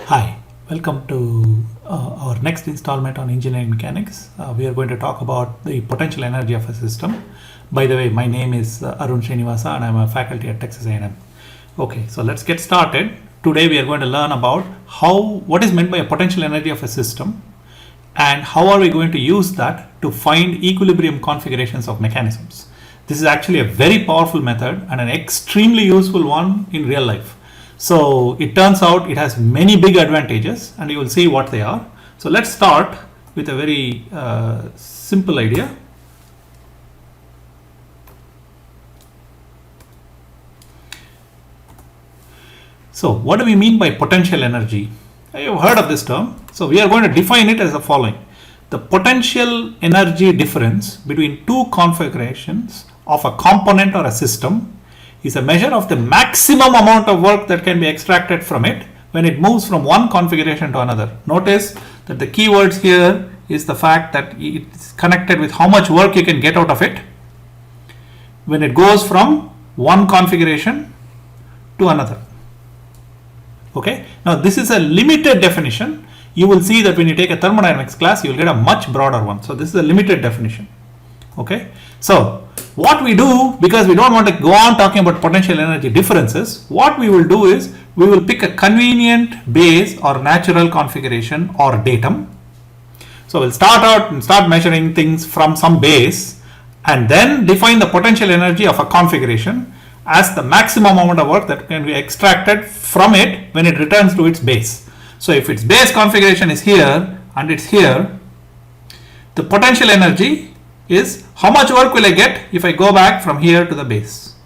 Hi, welcome to our next installment on engineering mechanics. We are going to talk about the potential energy of a system. By the way, my name is Arun Srinivasa and I'm a faculty at Texas A&M. Okay, so let's get started. Today we are going to learn about what is meant by a potential energy of a system and how are we going to use that to find equilibrium configurations of mechanisms. This is actually a very powerful method and an extremely useful one in real life. So it turns out it has many big advantages and you will see what they are. So let's start with a very simple idea. So what do we mean by potential energy? You've heard of this term. So we are going to define it as the following. The potential energy difference between two configurations of a component or a system is a measure of the maximum amount of work that can be extracted from it when it moves from one configuration to another. Notice that the keywords here is the fact that it's connected with how much work you can get out of it when it goes from one configuration to another. Okay, now this is a limited definition. You will see that when you take a thermodynamics class, you will get a much broader one. So this is a limited definition. Okay, so what we do, because we don't want to go on talking about potential energy differences, what we will do is we will pick a convenient base or natural configuration or datum. So we'll start out and start measuring things from some base and then define the potential energy of a configuration as the maximum amount of work that can be extracted from it when it returns to its base. So if its base configuration is here and it's here, the potential energy is how much work will I get if I go back from here to the base.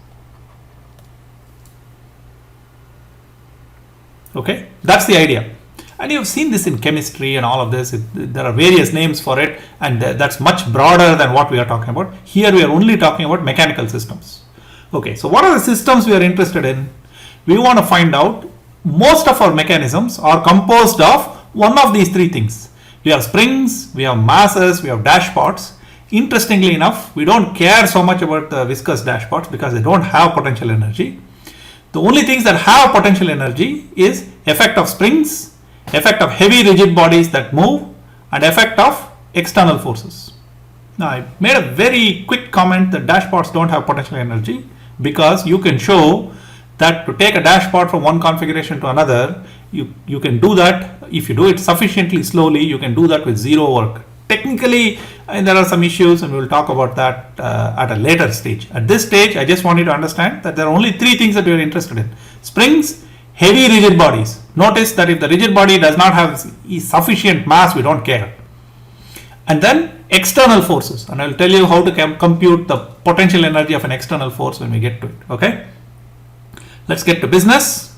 Okay, that's the idea. And you've seen this in chemistry and all of this. There are various names for it, and that's much broader than what we are talking about. Here we are only talking about mechanical systems. Okay, so what are the systems we are interested in? We want to find out most of our mechanisms are composed of one of these three things. We have springs, we have masses, we have dashpots. Interestingly enough, we don't care so much about the viscous dashpots because they don't have potential energy. The only things that have potential energy is effect of springs, effect of heavy rigid bodies that move, and effect of external forces. Now I made a very quick comment that dashpots don't have potential energy because you can show that to take a dashpot from one configuration to another, you can do that. If you do it sufficiently slowly, you can do that with zero work. Technically, there are some issues and we will talk about that at a later stage. At this stage, I just want you to understand that there are only three things that we are interested in. Springs, heavy rigid bodies. Notice that if the rigid body does not have sufficient mass, we don't care. And then external forces. And I will tell you how to compute the potential energy of an external force when we get to it. Okay. Let's get to business.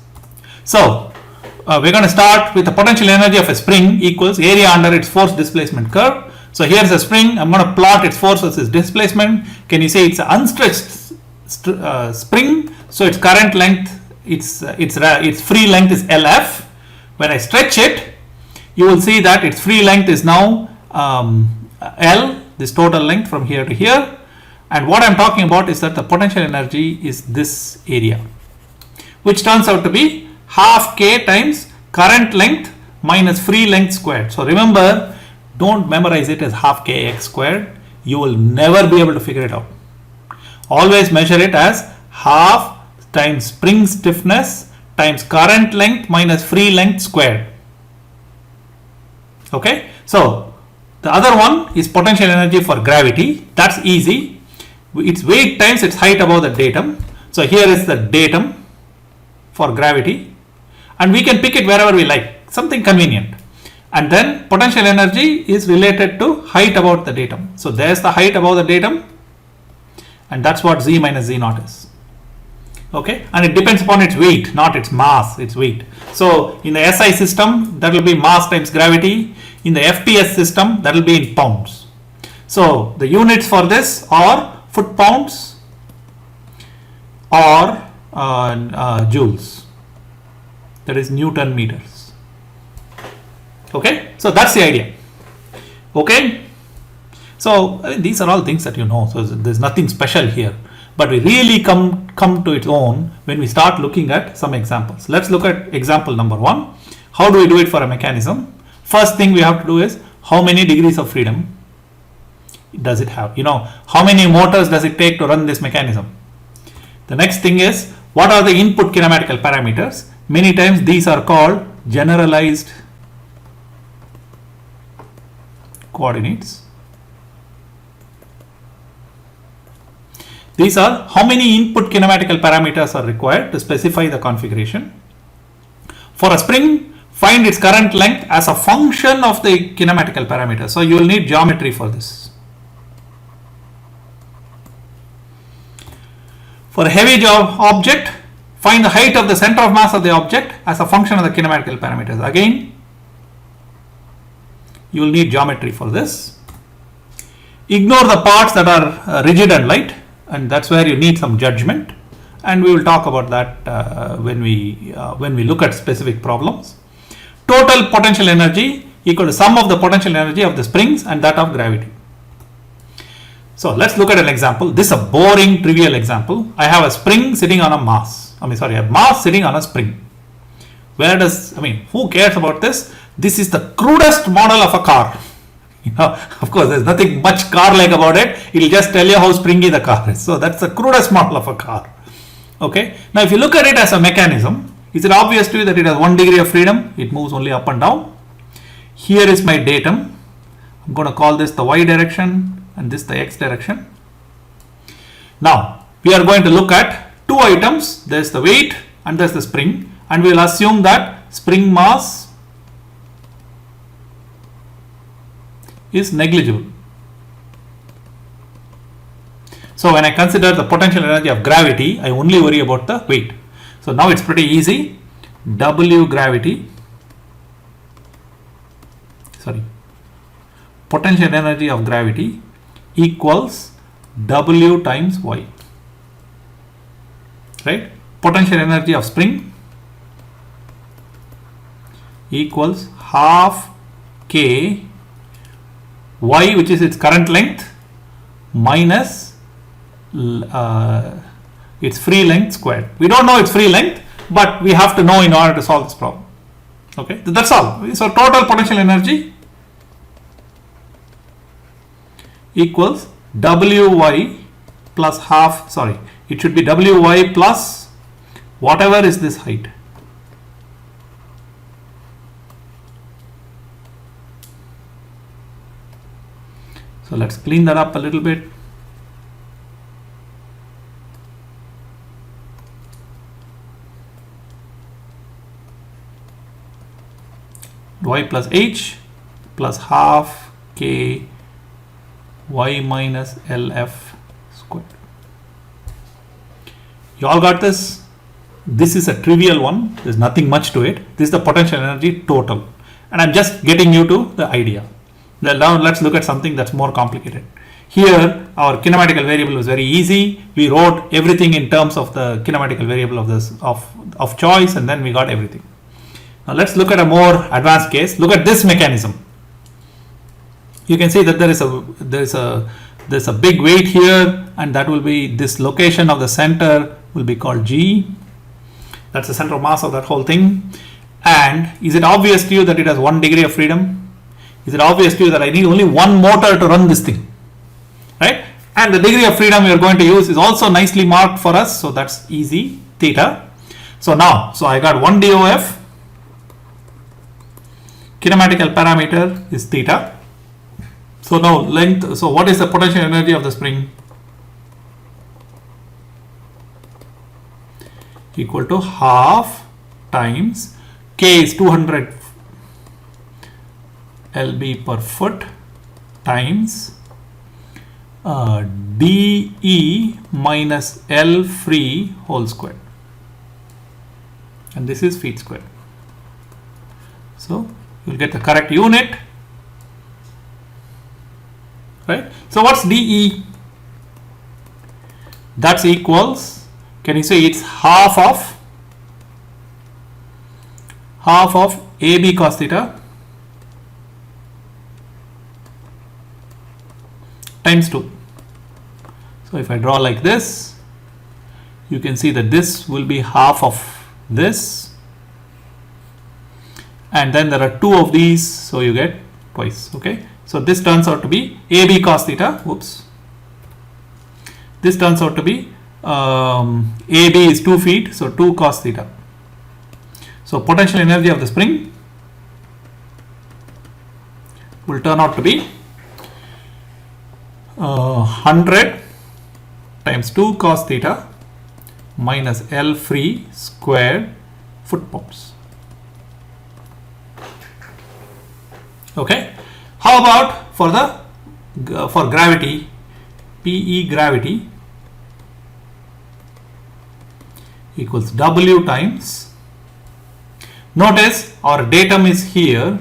So we're going to start with the potential energy of a spring equals area under its force displacement curve. So here's a spring. I'm going to plot its force versus displacement. Can you say it's an unstretched spring? So its current length, its free length is LF. When I stretch it, you will see that its free length is now L, this total length from here to here. And what I'm talking about is that the potential energy is this area, which turns out to be half K times current length minus free length squared. So remember, don't memorize it as half Kx squared. You will never be able to figure it out. Always measure it as half times spring stiffness times current length minus free length squared. Okay, so the other one is potential energy for gravity. That's easy. It's weight times its height above the datum. So here is the datum for gravity, and we can pick it wherever we like, something convenient. And then potential energy is related to height about the datum. So there's the height above the datum, and that's what Z minus Z naught is. Okay, and it depends upon its weight, not its mass, its weight. So in the SI system, that will be mass times gravity. In the FPS system, that will be in pounds. So the units for this are foot pounds or joules, that is Newton meters. Okay, so that's the idea. Okay, so these are all things that you know, so there's nothing special here. but we really come to its own when we start looking at some examples. Let's look at example number 1. How do we do it for a mechanism? First thing we have to do is how many degrees of freedom does it have? How many motors does it take to run this mechanism? The next thing is what are the input kinematical parameters? Many times these are called generalized coordinates. These are how many input kinematical parameters are required to specify the configuration. For a spring, find its current length as a function of the kinematical parameters. So you will need geometry for this. For a heavy object, find the height of the center of mass of the object as a function of the kinematical parameters. Again, you will need geometry for this. Ignore the parts that are rigid and light, and that's where you need some judgment, and we will talk about that when we look at specific problems. Total potential energy equal to sum of the potential energy of the springs and that of gravity. So let's look at an example. This is a boring trivial example. I have a spring sitting on a mass. A mass sitting on a spring. Who cares about this? This is the crudest model of a car. Of course, there's nothing much car-like about it. It will just tell you how springy the car is. So that's the crudest model of a car. Okay. Now, if you look at it as a mechanism, is it obvious to you that it has 1 degree of freedom? It moves only up and down. Here is my datum. I'm going to call this the y direction and this the x direction. Now, we are going to look at two items. There's the weight and there's the spring. And we will assume that spring mass is negligible. So when I consider the potential energy of gravity, I only worry about the weight. So now it's pretty easy. Potential energy of gravity equals W times Y. Right? Potential energy of spring equals half K Y, which is its current length, minus its free length squared. We don't know its free length, but we have to know in order to solve this problem. Okay, that's all. So total potential energy equals Wy plus half, it should be Wy plus whatever is this height. So let's clean that up a little bit. Y plus h plus half K y minus LF squared. You all got this? This is a trivial one. There's nothing much to it. This is the potential energy total. And I'm just getting you to the idea. Now let's look at something that's more complicated. Here our kinematical variable was very easy. We wrote everything in terms of the kinematical variable of choice, and then we got everything. Now let's look at a more advanced case. Look at this mechanism. You can see that there's a big weight here, and that will be this location of the center will be called G. That's the center of mass of that whole thing. And is it obvious to you that it has 1 degree of freedom? Is it obvious to you that I need only one motor to run this thing, right? And the degree of freedom we are going to use is also nicely marked for us, so that's easy, theta. So I got 1 DOF, kinematical parameter is theta. So now length, so what is the potential energy of the spring? Equal to half times K is 200 lb per foot times dE minus L free whole square, and this is feet square. So you'll get the correct unit, right? So what's dE? That's equals, can you say it's half of AB cos theta times 2. So if I draw like this, you can see that this will be half of this, and then there are 2 of these, so you get twice. Okay, so this turns out to be AB cos theta. Whoops. This turns out to be AB is 2 feet, so 2 cos theta. So potential energy of the spring will turn out to be 100 times 2 cos theta minus L free squared foot pounds. Okay, how about for the for gravity, PE gravity equals W times, notice our datum is here,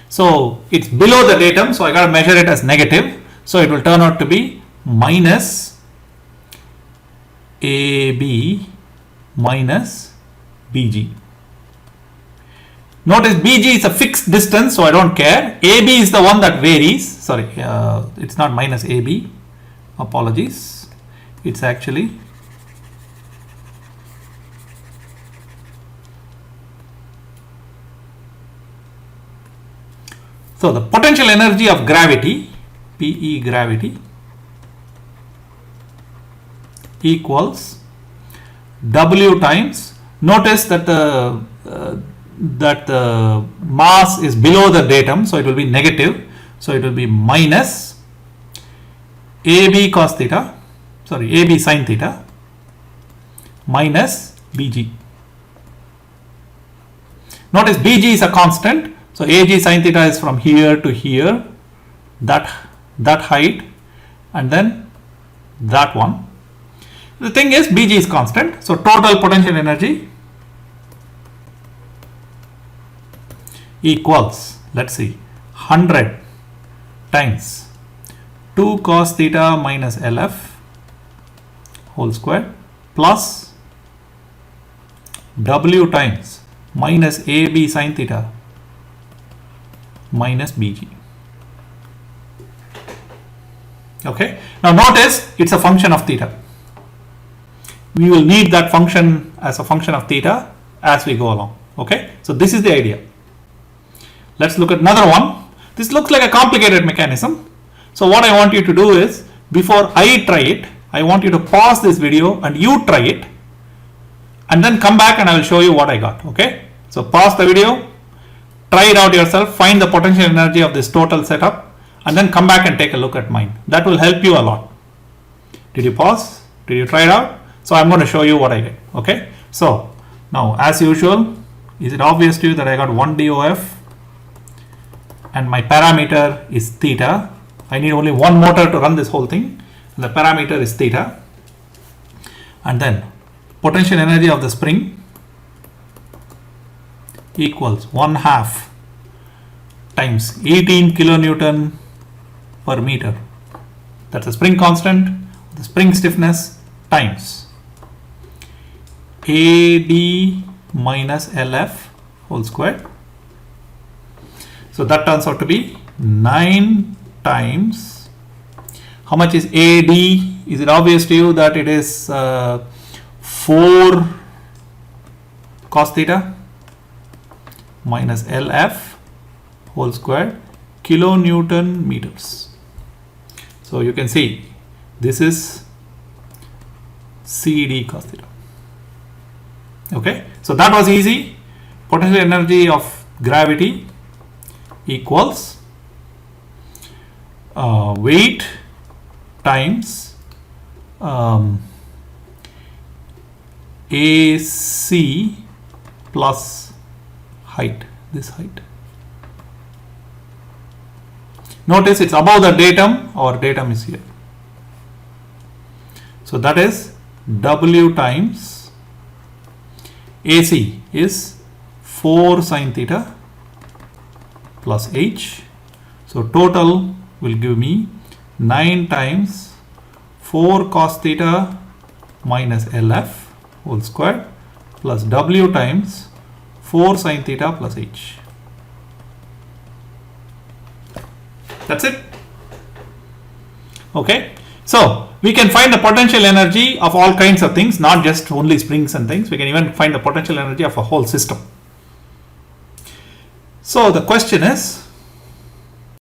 so it's below the datum, so I got to measure it as negative, so it will turn out to be minus AB minus BG. Notice BG is a fixed distance, so I don't care. AB is the one that varies. Sorry, it's not minus AB. Apologies. It's actually so the potential energy of gravity, PE gravity, equals W times. Notice that the mass is below the datum, so it will be negative, so it will be minus AB cos theta, sorry, AB sin theta minus BG. Notice BG is a constant, so AG sin theta is from here to here, that height, and then that one. The thing is BG is constant, so total potential energy equals, let's see, 100 times 2 cos theta minus LF whole square plus W times minus AB sin theta minus BG. Okay, now notice it's a function of theta. We will need that function as a function of theta as we go along. Okay, so this is the idea. Let's look at another one. This looks like a complicated mechanism. So what I want you to do is, before I try it, I want you to pause this video and you try it, and then come back and I will show you what I got. Okay, so pause the video, try it out yourself, find the potential energy of this total setup, and then come back and take a look at mine. That will help you a lot. Did you pause? Did you try it out? So I'm going to show you what I get. Okay, so now as usual, is it obvious to you that I got 1 DOF and my parameter is theta? I need only one motor to run this whole thing. The parameter is theta, and then potential energy of the spring equals 1/2 times 18 kilonewton per meter. That's the spring constant, the spring stiffness, times AD minus LF whole square. So that turns out to be 9 times, how much is AD? Is it obvious to you that it is 4 cos theta minus LF whole square kilonewton meters? So you can see this is CD cos theta. Okay, so that was easy. Potential energy of gravity equals weight times AC plus height, this height. Notice it's above the datum, our datum is here. So that is W times AC is 4 sin theta plus H. So total will give me 9 times 4 cos theta minus LF whole square plus W times 4 sin theta plus H. That's it. Okay. So we can find the potential energy of all kinds of things, not just only springs and things. We can even find the potential energy of a whole system. So the question is,